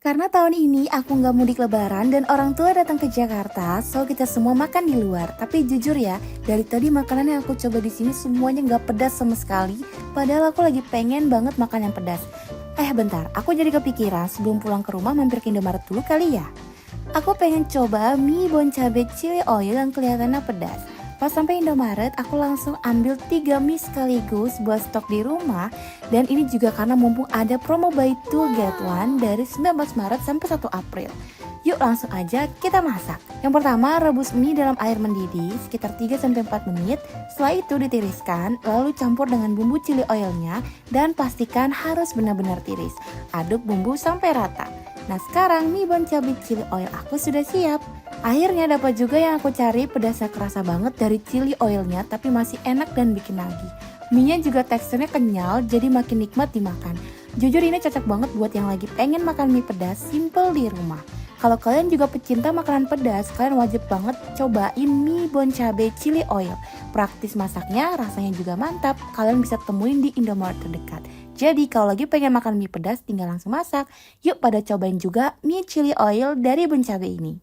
Karena tahun ini aku nggak mudik lebaran dan orang tua datang ke Jakarta, so kita semua makan di luar. Tapi jujur ya, dari tadi makanan yang aku coba di sini semuanya nggak pedas sama sekali. Padahal aku lagi pengen banget makan yang pedas. Bentar, aku jadi kepikiran sebelum pulang ke rumah mampir ke Indomaret dulu kali ya. Aku pengen coba mie bon cabe chili oil yang kelihatannya pedas. Pas sampai Indomaret, aku langsung ambil 3 mie sekaligus buat stok di rumah. Dan ini juga karena mumpung ada promo buy 2 get 1 dari 19 Maret sampai 1 April. Yuk langsung aja kita masak. Yang pertama, rebus mie dalam air mendidih sekitar 3-4 menit. Setelah itu ditiriskan, lalu campur dengan bumbu chili oilnya dan pastikan harus benar-benar tiris. Aduk bumbu sampai rata. Nah sekarang mie bon cabai chili oil aku sudah siap. Akhirnya dapat juga yang aku cari, pedasnya kerasa banget dari chili oilnya tapi masih enak dan bikin nagih. Mie-nya juga teksturnya kenyal jadi makin nikmat dimakan. Jujur ini cocok banget buat yang lagi pengen makan mie pedas simple di rumah. Kalau kalian juga pecinta makanan pedas, kalian wajib banget cobain mie bon cabai chili oil. Praktis masaknya, rasanya juga mantap. Kalian bisa temuin di Indomaret terdekat. Jadi kalau lagi pengen makan mie pedas tinggal langsung masak. Yuk pada cobain juga mie chili oil dari bon cabai ini.